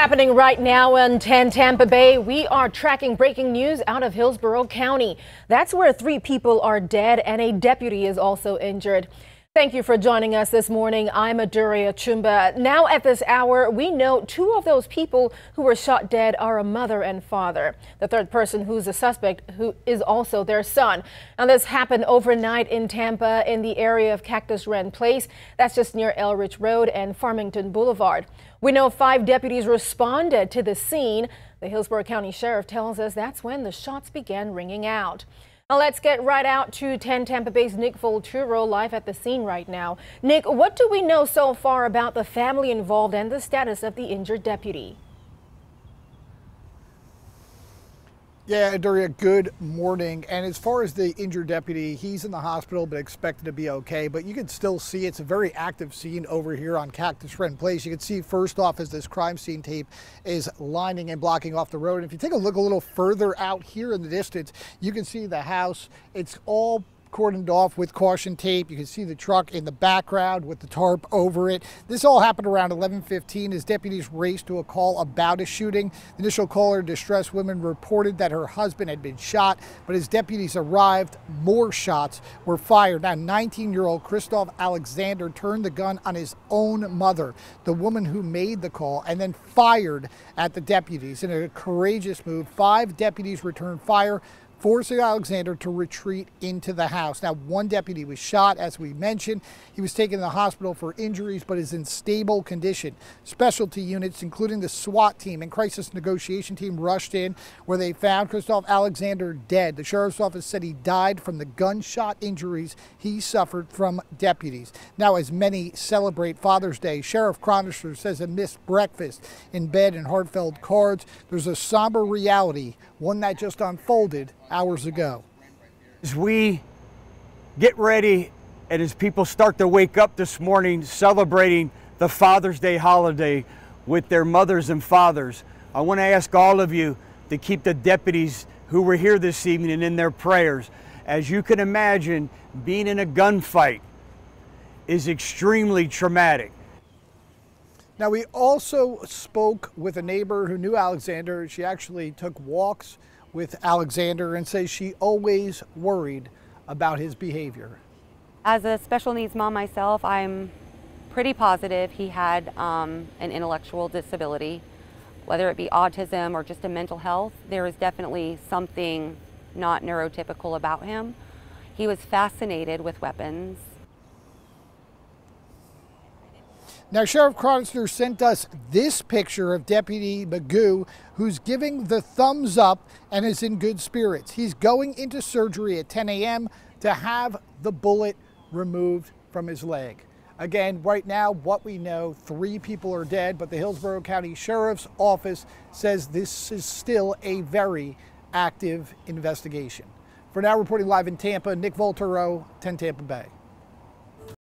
Happening right now in Tampa Bay, we are tracking breaking news out of Hillsborough County. That's where 3 people are dead and a deputy is also injured. Thank you for joining us this morning. I'm Aduria Chumba. Now at this hour, we know 2 of those people who were shot dead are a mother and father. The 3rd person, who's a suspect, who is also their son. Now this happened overnight in Tampa in the area of Cactus Wren Place. That's just near Elridge Road and Farmington Boulevard. We know 5 deputies responded to the scene. The Hillsborough County Sheriff tells us that's when the shots began ringing out. Now let's get right out to 10 Tampa Bay's Nick Volturo live at the scene right now. Nick, what do we know so far about the family involved and the status of the injured deputy? Yeah, Aduria, good morning. And as far as the injured deputy, he's in the hospital but expected to be okay. But you can still see it's a very active scene over here on Cactus Wren Place. You can see first off as this crime scene tape is lining and blocking off the road. And if you take a look a little further out here in the distance, you can see the house. It's all cordoned off with caution tape. You can see the truck in the background with the tarp over it. This all happened around 11:15 as deputies raced to a call about a shooting. The initial caller, distressed woman, reported that her husband had been shot, but as deputies arrived, more shots were fired. Now 19-year-old Christos Alexander turned the gun on his own mother, the woman who made the call, and then fired at the deputies. In a courageous move, 5 deputies returned fire, forcing Alexander to retreat into the house. Now, 1 deputy was shot, as we mentioned. He was taken to the hospital for injuries, but is in stable condition. Specialty units, including the SWAT team and crisis negotiation team, rushed in where they found Christos Alexander dead. The sheriff's office said he died from the gunshot injuries he suffered from deputies. Now, as many celebrate Father's Day, Sheriff Christos says amidst breakfast in bed and heartfelt cards, there's a somber reality, one that just unfolded hours ago. As we get ready and as people start to wake up this morning celebrating the Father's Day holiday with their mothers and fathers, I want to ask all of you to keep the deputies who were here this evening in their prayers. As you can imagine, being in a gunfight is extremely traumatic. Now, we also spoke with a neighbor who knew Alexander. She actually took walks with Alexander and says she always worried about his behavior. As a special needs mom myself, I'm pretty positive he had an intellectual disability, whether it be autism or just a mental health. There is definitely something not neurotypical about him. He was fascinated with weapons. Now, Sheriff Christos sent us this picture of Deputy Magoo, who's giving the thumbs up and is in good spirits. He's going into surgery at 10 a.m. to have the bullet removed from his leg. Again, right now, what we know, 3 people are dead, but the Hillsborough County Sheriff's Office says this is still a very active investigation. For now, reporting live in Tampa, Nick Volturo, 10 Tampa Bay.